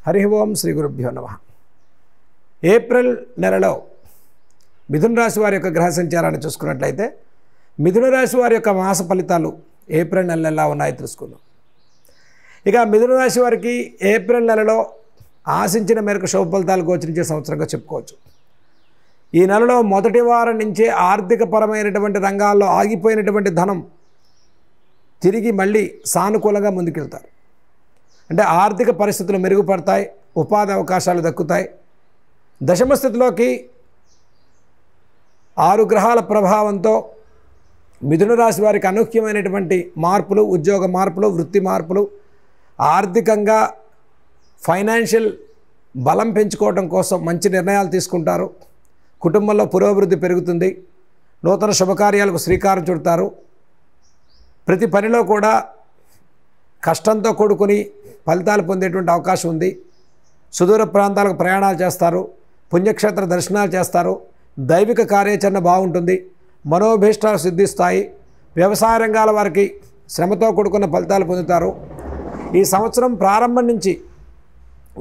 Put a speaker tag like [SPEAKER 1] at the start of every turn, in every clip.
[SPEAKER 1] హరి ఓం శ్రీ గురుభ్యో నమః. ఏప్రిల్ నెలలో మిథున రాశి వారి యొక్క గ్రహ సంచారాన్ని చూసుకున్నట్లయితే మిథున రాశి వారి యొక్క మాస ఫలితాలు ఏప్రిల్ నెలలో ఎలా ఉన్నాయో తెలుసుకుందాం. ఇక మిథున రాశి వారికి ఏప్రిల్ నెలలో ఆశించిన మేరకు శుభ ఫలితాలు గోచరించే సంవత్సరంగా చెప్పుకోవచ్చు. ఈ నెలలో మొదటి వారం నుంచే ఆర్థికపరమైనటువంటి రంగాల్లో ఆగిపోయినటువంటి ధనం తిరిగి మళ్ళీ సానుకూలంగా ముందుకెళ్తారు. అంటే ఆర్థిక పరిస్థితులు మెరుగుపడతాయి, ఉపాధి అవకాశాలు దక్కుతాయి. దశమ స్థితిలోకి 6 గ్రహాల ప్రభావంతో మిథున రాశి వారికి అనూహ్యమైనటువంటి మార్పులు, ఉద్యోగ మార్పులు, వృత్తి మార్పులు, ఆర్థికంగా ఫైనాన్షియల్ బలం పెంచుకోవడం కోసం మంచి నిర్ణయాలు తీసుకుంటారు. కుటుంబంలో పురోభివృద్ధి పెరుగుతుంది. నూతన శుభకార్యాలకు శ్రీకారం చుడతారు. ప్రతి పనిలో కూడా కష్టంతో కూడుకుని ఫలితాలు పొందేటువంటి అవకాశం ఉంది. సుదూర ప్రాంతాలకు ప్రయాణాలు చేస్తారు, పుణ్యక్షేత్ర దర్శనాలు చేస్తారు, దైవిక కార్యాచరణ బాగుంటుంది, మనోభీష్టాలు సిద్ధిస్తాయి. వ్యవసాయ రంగాల వారికి శ్రమతో కూడుకున్న ఫలితాలు పొందుతారు. ఈ సంవత్సరం ప్రారంభం నుంచి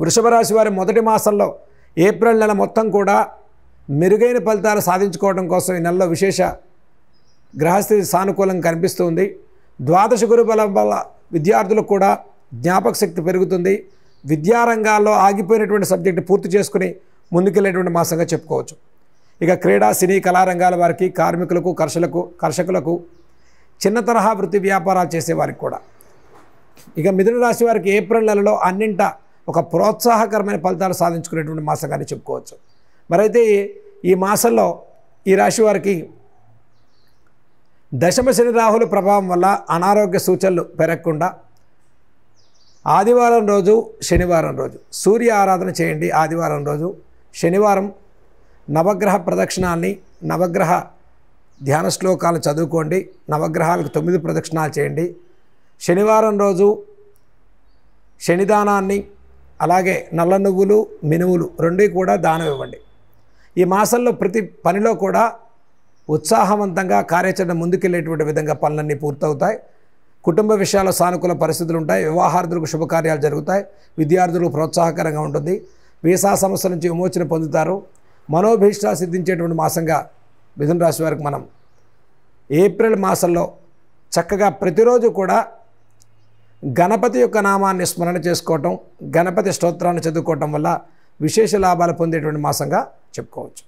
[SPEAKER 1] వృషభ రాశి వారి మొదటి మాసంలో ఏప్రిల్ నెల మొత్తం కూడా మెరుగైన ఫలితాలు సాధించుకోవడం కోసం ఈ నెలలో విశేష గ్రహస్థితి సానుకూలంగా కనిపిస్తుంది. ద్వాదశ గురు బలం వల్ల విద్యార్థులకు కూడా జ్ఞాపక శక్తి పెరుగుతుంది. విద్యారంగాల్లో ఆగిపోయినటువంటి సబ్జెక్టు పూర్తి చేసుకుని ముందుకెళ్ళేటువంటి మాసంగా చెప్పుకోవచ్చు. ఇక క్రీడా, సినీ, కళారంగాల వారికి, కార్మికులకు, కర్షకులకు, చిన్న తరహా వృత్తి వ్యాపారాలు చేసేవారికి కూడా. ఇక మిథున రాశి వారికి ఏప్రిల్ నెలలో అన్నింట ఒక ప్రోత్సాహకరమైన ఫలితాలు సాధించుకునేటువంటి మాసంగానే చెప్పుకోవచ్చు. మరైతే ఈ మాసంలో ఈ రాశి వారికి దశమ శని రాహుల ప్రభావం వల్ల అనారోగ్య సూచనలు పెరగకుండా ఆదివారం రోజు, శనివారం రోజు సూర్య ఆరాధన చేయండి. ఆదివారం రోజు, శనివారం నవగ్రహ ప్రదక్షిణాన్ని, నవగ్రహ ధ్యాన శ్లోకాలు చదువుకోండి. నవగ్రహాలకు 9 ప్రదక్షిణాలు చేయండి. శనివారం రోజు శనిదానాన్ని, అలాగే నల్ల నువ్వులు, మినువులు 2 కూడా దానం ఇవ్వండి. ఈ మాసంలో ప్రతి పనిలో కూడా ఉత్సాహవంతంగా కార్యాచరణ ముందుకెళ్ళేటువంటి విధంగా పనులన్నీ పూర్తవుతాయి. కుటుంబ విషయాల్లో సానుకూల పరిస్థితులు ఉంటాయి. వివాహార్థులకు శుభకార్యాలు జరుగుతాయి. విద్యార్థులకు ప్రోత్సాహకరంగా ఉంటుంది. వీసా సమస్య నుంచి విమోచన పొందుతారు. మనోభీష్టాలు సిద్ధించేటువంటి మాసంగా మిథున రాశి వారికి మనం ఏప్రిల్ మాసంలో చక్కగా ప్రతిరోజు కూడా గణపతి యొక్క నామాన్ని స్మరణ చేసుకోవటం, గణపతి స్తోత్రాన్ని చదువుకోవటం వల్ల విశేష లాభాలు పొందేటువంటి మాసంగా చెప్పుకోవచ్చు.